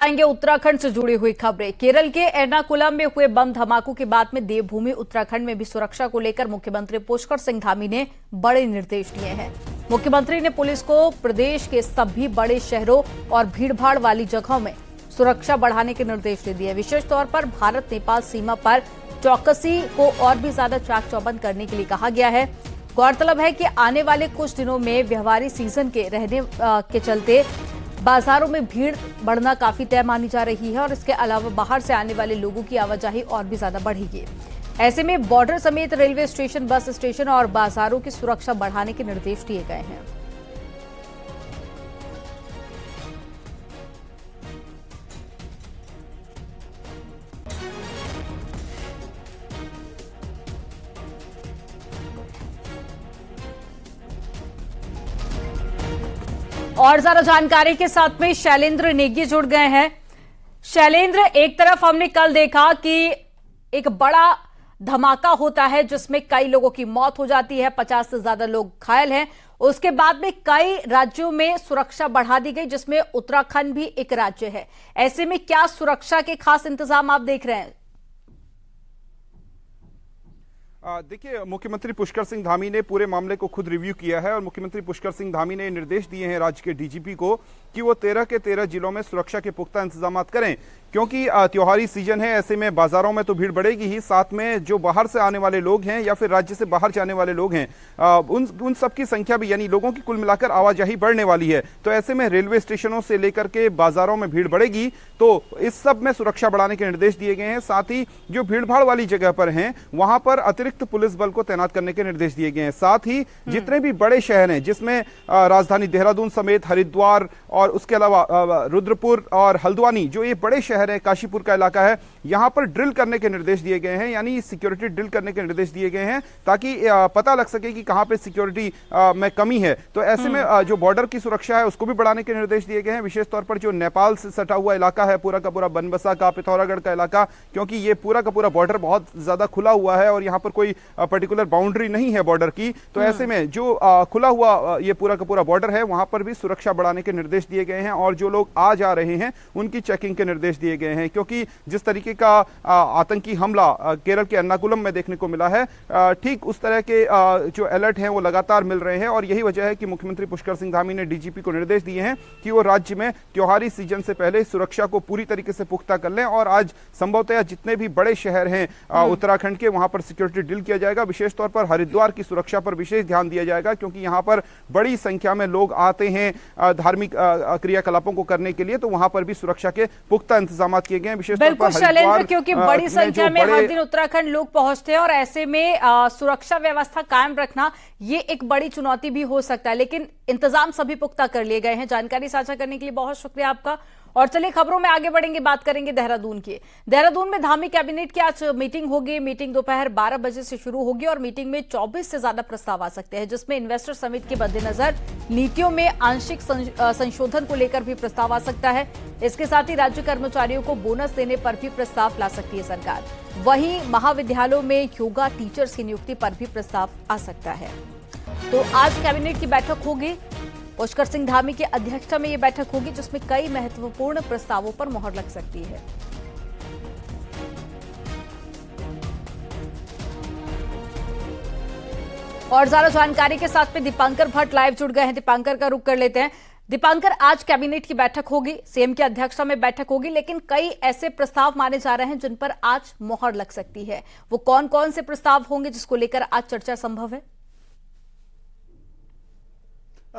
आएंगे उत्तराखंड से जुड़ी हुई खबरें। केरल के एर्नाकुलम में हुए बम धमाकों के बाद में देवभूमि उत्तराखंड में भी सुरक्षा को लेकर मुख्यमंत्री पुष्कर सिंह धामी ने बड़े निर्देश दिए हैं। मुख्यमंत्री ने पुलिस को प्रदेश के सभी बड़े शहरों और भीड़भाड़ वाली जगहों में सुरक्षा बढ़ाने के निर्देश दे दिए। विशेष तौर पर भारत नेपाल सीमा पर चौकसी को और भी ज्यादा चाक चौबंद करने के लिए कहा गया है। गौरतलब है कि आने वाले कुछ दिनों में व्यवहारी सीजन के रहने के चलते बाजारों में भीड़ बढ़ना काफी तय मानी जा रही है और इसके अलावा बाहर से आने वाले लोगों की आवाजाही और भी ज्यादा बढ़ेगी। ऐसे में बॉर्डर समेत रेलवे स्टेशन, बस स्टेशन और बाजारों की सुरक्षा बढ़ाने के निर्देश दिए गए हैं। और ज्यादा जानकारी के साथ में शैलेंद्र नेगी जुड़ गए हैं। शैलेंद्र, एक तरफ हमने कल देखा कि एक बड़ा धमाका होता है जिसमें कई लोगों की मौत हो जाती है, 50 से ज्यादा लोग घायल हैं। उसके बाद में कई राज्यों में सुरक्षा बढ़ा दी गई, जिसमें उत्तराखंड भी एक राज्य है। ऐसे में क्या सुरक्षा के खास इंतजाम आप देख रहे हैं? देखिए, मुख्यमंत्री पुष्कर सिंह धामी ने पूरे मामले को खुद रिव्यू किया है और मुख्यमंत्री पुष्कर सिंह धामी ने निर्देश दिए हैं राज्य के डीजीपी को कि वो 13 के 13 जिलों में सुरक्षा के पुख्ता इंतजाम करें, क्योंकि त्योहारी सीजन है। ऐसे में बाजारों में तो भीड़ बढ़ेगी ही, साथ में जो बाहर से आने वाले लोग हैं या फिर राज्य से बाहर जाने वाले लोग हैं, उन सबकी संख्या भी, यानी लोगों की कुल मिलाकर आवाजाही बढ़ने वाली है। तो ऐसे में रेलवे स्टेशनों से लेकर के बाजारों में भीड़ बढ़ेगी, तो इस सब में सुरक्षा बढ़ाने के निर्देश दिए गए हैं। साथ ही जो भीड़भाड़ वाली जगह पर हैं वहां पर अतिरिक्त पुलिस बल को तैनात करने के निर्देश दिए गए हैं। साथ ही जितने भी बड़े शहर हैं, जिसमें राजधानी देहरादून समेत हरिद्वार और उसके अलावा रुद्रपुर और हल्द्वानी, जो ये बड़े शहर है, काशीपुर का इलाका है, यहां पर ड्रिल करने के निर्देश दिए गए हैं, यानी सिक्योरिटी ड्रिल करने के निर्देश दिए गए हैं ताकि पता लग सके कि कहां पे सिक्योरिटी में कमी है। तो ऐसे में जो बॉर्डर की सुरक्षा है उसको भी बढ़ाने के निर्देश दिए गए हैं। विशेष तौर पर जो नेपाल से सटा हुआ इलाका है, पूरा का पूरा बनबसा का, पिथौरागढ़ का इलाका, क्योंकि ये पूरा का पूरा बॉर्डर बहुत ज्यादा खुला हुआ है और यहां पर कोई पर्टिकुलर बाउंड्री नहीं है बॉर्डर की। तो ऐसे में जो खुला हुआ ये पूरा का पूरा बॉर्डर है, वहां पर भी सुरक्षा बढ़ाने के निर्देश दिए गए हैं और जो लोग आ जा रहे हैं उनकी चेकिंग के निर्देश दिए गए हैं, क्योंकि जिस तरीके का आतंकी हमला केरल के एर्नाकुलम में देखने को मिला है, ठीक उस तरह के जो अलर्ट हैं वो लगातार मिल रहे हैं। और यही वजह है कि मुख्यमंत्री पुष्कर सिंह धामी ने डीजीपी को निर्देश दिए हैं कि वो राज्य में त्योहारी सीजन से पहले सुरक्षा को पूरी तरीके से पुख्ता कर लें और आज संभवतः जितने भी बड़े शहर हैं उत्तराखंड के, वहां पर सिक्योरिटी ड्रिल किया जाएगा। विशेष तौर पर हरिद्वार की सुरक्षा पर विशेष ध्यान दिया जाएगा, क्योंकि यहां पर बड़ी संख्या में लोग आते हैं धार्मिक क्रियाकलापों को करने के लिए, तो वहां पर भी सुरक्षा के पुख्ता इंतजाम किए गए हैं। विशेष तौर पर शैलेंद्र, क्योंकि बड़ी संख्या में हर दिन उत्तराखंड लोग पहुंचते हैं और ऐसे में सुरक्षा व्यवस्था कायम रखना ये एक बड़ी चुनौती भी हो सकता है, लेकिन इंतजाम सभी पुख्ता कर लिए गए हैं। जानकारी साझा करने के लिए बहुत शुक्रिया आपका। और चलिए खबरों में आगे बढ़ेंगे, बात करेंगे देहरादून की। देहरादून में धामी कैबिनेट की आज मीटिंग होगी। मीटिंग दोपहर 12 बजे से शुरू होगी और मीटिंग में 24 से ज्यादा प्रस्ताव आ सकते हैं, जिसमें इन्वेस्टर समिट के मद्देनजर नीतियों में आंशिक संशोधन को लेकर भी प्रस्ताव आ सकता है। इसके साथ ही राज्य कर्मचारियों को बोनस देने पर भी प्रस्ताव ला सकती है सरकार। वहीं महाविद्यालयों में योगा टीचर्स की नियुक्ति पर भी प्रस्ताव आ सकता है। तो आज कैबिनेट की बैठक होगी, पुष्कर सिंह धामी की अध्यक्षता में यह बैठक होगी, जिसमें कई महत्वपूर्ण प्रस्तावों पर मोहर लग सकती है। और ज्यादा जानकारी के साथ में दीपांकर भट्ट लाइव जुड़ गए हैं। दीपांकर का रुख कर लेते हैं। दीपांकर, आज कैबिनेट की बैठक होगी, सीएम की अध्यक्षता में बैठक होगी, लेकिन कई ऐसे प्रस्ताव माने जा रहे हैं जिन पर आज मोहर लग सकती है। वो कौन कौन से प्रस्ताव होंगे जिसको लेकर आज चर्चा संभव है?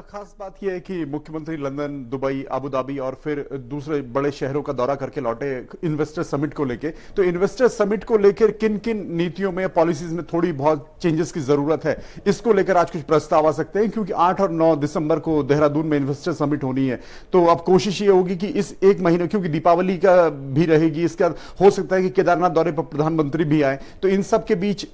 खास बात यह है कि मुख्यमंत्री लंदन, दुबई, अबू धाबी और फिर दूसरे बड़े शहरों का दौरा करके लौटे इन्वेस्टर समिट को लेके। तो इन्वेस्टर समिट को लेकर किन किन नीतियों में, पॉलिसीज में थोड़ी बहुत चेंजेस की जरूरत है, इसको लेकर आज कुछ प्रस्ताव आ सकते हैं, क्योंकि 8 और 9 दिसंबर को देहरादून में इन्वेस्टर समिट होनी है। तो अब कोशिश ये होगी कि इस एक महीने, क्योंकि दीपावली का भी रहेगी, इसके बाद हो सकता है कि केदारनाथ दौरे पर प्रधानमंत्री भी आए, तो इन सब के बीच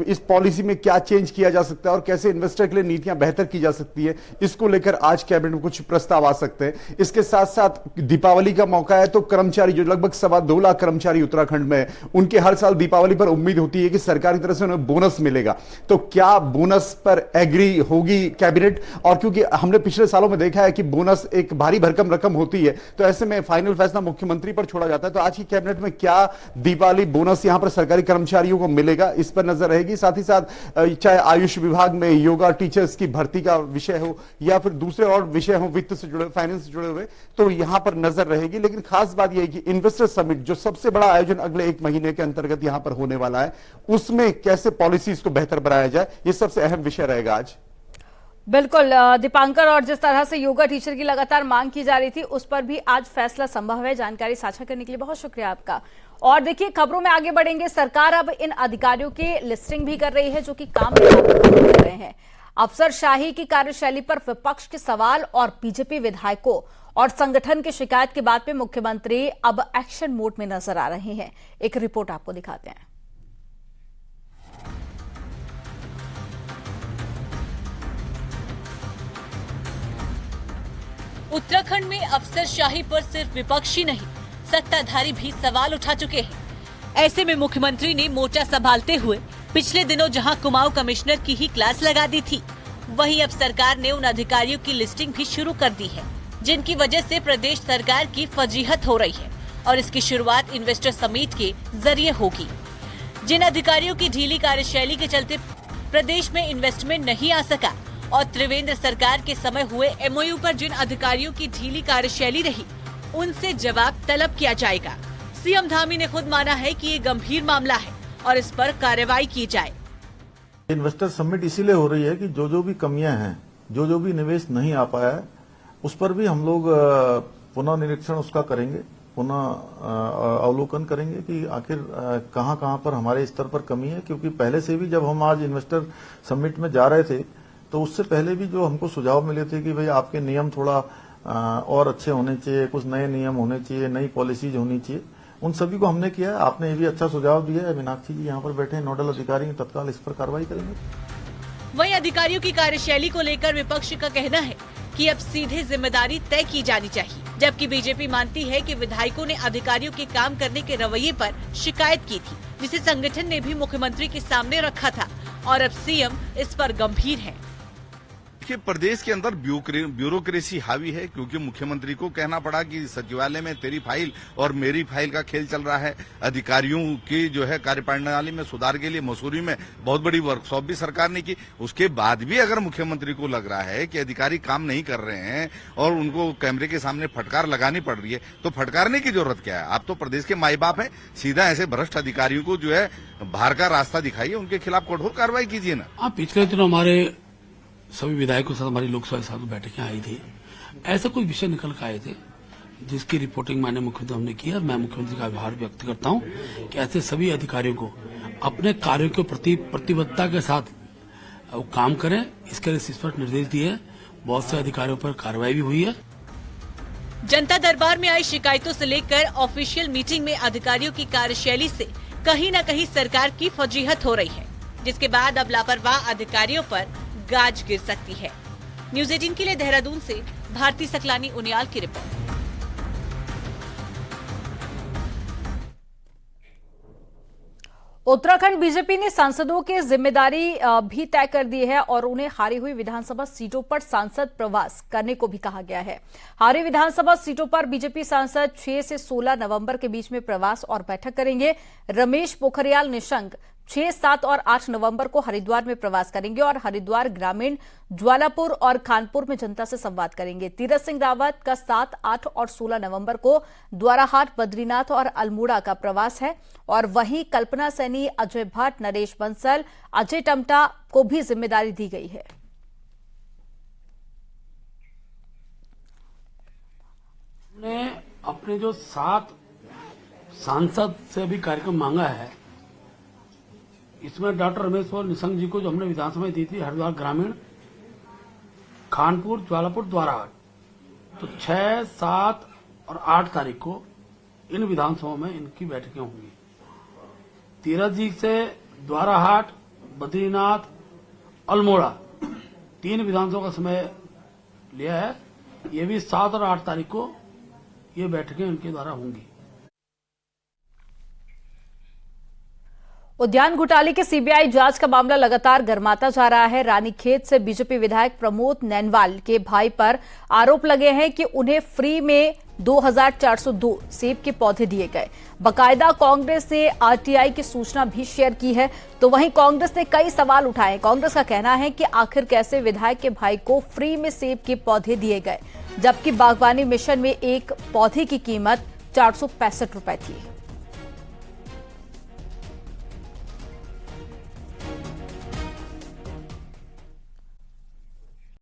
इस पॉलिसी में क्या चेंज किया जा सकता है और कैसे इन्वेस्टर के लिए नीतियां बेहतर की जा सकती है, इसको लेकर आज कैबिनेट में कुछ प्रस्ताव आ सकते हैं। इसके साथ साथ दीपावली का मौका है, तो कर्मचारी जो लगभग 2.25 लाख कर्मचारी उत्तराखंड में, उनके हर साल दीपावली पर उम्मीद होती है कि सरकार की तरफ से उन्हें बोनस मिलेगा। तो क्या बोनस पर एग्री होगी कैबिनेट? और क्योंकि हमने पिछले सालों में देखा है कि बोनस एक भारी भरकम रकम होती है, तो ऐसे में फाइनल फैसला मुख्यमंत्री पर छोड़ा जाता है। तो आज की कैबिनेट में क्या दीपावली बोनस यहां पर सरकारी कर्मचारियों को मिलेगा, इस पर नजर रहेगी। साथ ही साथ चाहे आयुष विभाग में योगा टीचर्स की भर्ती का विषय हो या फिर दूसरे और विषय हो वित्त से जुड़े, फाइनेंस से जुड़े हुए, तो यहां पर नजर रहेगी। लेकिन खास बात यह है कि इन्वेस्टर समिट जो सबसे बड़ा आयोजन अगले 1 महीने के अंतर्गत यहां पर होने वाला है, उसमें कैसे पॉलिसीज को बेहतर बनाया जाए, यह सबसे अहम विषय रहेगा आज। बिल्कुल दीपांकर, और जिस तरह से योगा टीचर की लगातार मांग की जा रही थी, उस पर भी आज फैसला संभव है। जानकारी साझा करने के लिए बहुत शुक्रिया आपका। और देखिए, खबरों में आगे बढ़ेंगे। सरकार अब इन अधिकारियों की लिस्टिंग भी कर रही है जो कि काम कर रहे हैं। अफसरशाही की कार्यशैली पर विपक्ष के सवाल और बीजेपी विधायकों और संगठन की शिकायत के बाद में मुख्यमंत्री अब एक्शन मोड में नजर आ रहे हैं। एक रिपोर्ट आपको दिखाते हैं। उत्तराखंड में अफसरशाही पर सिर्फ विपक्षी नहीं, सत्ताधारी भी सवाल उठा चुके हैं। ऐसे में मुख्यमंत्री ने मोर्चा संभालते हुए पिछले दिनों जहां कुमाऊं कमिश्नर की ही क्लास लगा दी थी, वहीं अब सरकार ने उन अधिकारियों की लिस्टिंग भी शुरू कर दी है जिनकी वजह से प्रदेश सरकार की फजीहत हो रही है। और इसकी शुरुआत इन्वेस्टर समिट के जरिए होगी। जिन अधिकारियों की ढीली कार्यशैली के चलते प्रदेश में इन्वेस्टमेंट नहीं आ सका और त्रिवेंद्र सरकार के समय हुए MOU पर जिन अधिकारियों की ढीली कार्यशैली रही, उनसे जवाब तलब किया जाएगा। सीएम धामी ने खुद माना है कि ये गंभीर मामला है और इस पर कार्रवाई की जाए। इन्वेस्टर समिट इसीलिए हो रही है कि जो भी कमियां हैं, जो भी निवेश नहीं आ पाया है, उस पर भी हम लोग पुनः निरीक्षण उसका करेंगे, पुनः अवलोकन करेंगे कि आखिर कहां पर हमारे स्तर पर कमी है। क्योंकि पहले से भी जब हम आज इन्वेस्टर समिट में जा रहे थे, तो उससे पहले भी जो हमको सुझाव मिले थे कि भाई आपके नियम थोड़ा और अच्छे होने चाहिए, कुछ नए नियम होने चाहिए, नई पॉलिसीज होनी चाहिए, उन सभी को हमने किया है। आपने ये भी अच्छा सुझाव दिया है। मीनाक्षी जी यहाँ पर बैठे नोडल अधिकारी, तत्काल इस पर कार्रवाई करेंगे। वहीं अधिकारियों की कार्यशैली को लेकर विपक्ष का कहना है कि अब सीधे जिम्मेदारी तय की जानी चाहिए, जबकि बीजेपी मानती है कि विधायकों ने अधिकारियों के काम करने के रवैये पर शिकायत की थी, जिसे संगठन ने भी मुख्यमंत्री के सामने रखा था और अब सीएम इस पर गंभीर है। देखिए, प्रदेश के अंदर ब्यूरोक्रेसी हावी है, क्योंकि मुख्यमंत्री को कहना पड़ा कि सचिवालय में तेरी फाइल और मेरी फाइल का खेल चल रहा है। अधिकारियों की जो है कार्यप्रणाली में सुधार के लिए मसूरी में बहुत बड़ी वर्कशॉप भी सरकार ने की। उसके बाद भी अगर मुख्यमंत्री को लग रहा है कि अधिकारी काम नहीं कर रहे हैं और उनको कैमरे के सामने फटकार लगानी पड़ रही है, तो फटकारने की जरूरत क्या है? आप तो प्रदेश के माई बाप हैं, सीधा ऐसे भ्रष्ट अधिकारियों को जो है बाहर का रास्ता दिखाइए, उनके खिलाफ कठोर कार्रवाई कीजिए ना। पिछले दिनों हमारे सभी विधायकों के साथ हमारी लोकसभा साथ बैठकें आई थी। ऐसा कोई विषय निकल कर आए थे जिसकी रिपोर्टिंग माननीय मुख्यमंत्री हमने की, और मैं मुख्यमंत्री का आभार व्यक्त करता हूं कि ऐसे सभी अधिकारियों को अपने कार्यों के प्रति प्रतिबद्धता के साथ वो काम करें। इसके लिए स्पष्ट निर्देश दिए। बहुत से अधिकारियों पर कार्रवाई भी हुई है। जनता दरबार में आई शिकायतों से लेकर ऑफिशियल मीटिंग में अधिकारियों की कार्यशैली से कहीं न कहीं सरकार की फजीहत हो रही है, जिसके बाद अब लापरवाह अधिकारियों पर गाज गिर सकती है। न्यूज़ 18 के लिए देहरादून से भारती सकलानी उनियाल की रिपोर्ट। उत्तराखंड बीजेपी ने सांसदों की जिम्मेदारी भी तय कर दी है और उन्हें हारी हुई विधानसभा सीटों पर सांसद प्रवास करने को भी कहा गया है। हारी विधानसभा सीटों पर बीजेपी सांसद 6 से 16 नवंबर के बीच में प्रवास और बैठक करेंगे। रमेश पोखरियाल निशंक 6, 7 और 8 नवंबर को हरिद्वार में प्रवास करेंगे और हरिद्वार ग्रामीण, ज्वालापुर और खानपुर में जनता से संवाद करेंगे। तीरथ सिंह रावत का 7, 8 और 16 नवंबर को द्वाराहाट, बद्रीनाथ और अल्मोड़ा का प्रवास है। और वहीं कल्पना सैनी, अजय भट्ट, नरेश बंसल, अजय टमटा को भी जिम्मेदारी दी गई है। हमने अपने जो 7 सांसद से अभी कार्यक्रम मांगा है, इसमें डॉक्टर रमेश निशंक जी को जो हमने विधानसभा दी थी, हरिद्वार ग्रामीण, खानपुर, ज्वालापुर, द्वाराहाट, तो 6, 7 और 8 तारीख को इन विधानसभाओं में इनकी बैठकें होंगी। तीरथ जी से द्वाराहाट, बद्रीनाथ, अल्मोड़ा 3 विधानसभाओं का समय लिया है। ये भी 7 और 8 तारीख को ये बैठकें उनके द्वारा होंगी। उद्यान घोटाले की सीबीआई जांच का मामला लगातार गर्माता जा रहा है। रानीखेत से बीजेपी विधायक प्रमोद नैनवाल के भाई पर आरोप लगे हैं कि उन्हें फ्री में 2402 सेब के पौधे दिए गए। बकायदा कांग्रेस ने आरटीआई की सूचना भी शेयर की है। तो वहीं कांग्रेस ने कई सवाल उठाए। कांग्रेस का कहना है कि आखिर कैसे विधायक के भाई को फ्री में सेब के पौधे दिए गए, जबकि बागवानी मिशन में एक पौधे की कीमत 465 रुपए थी।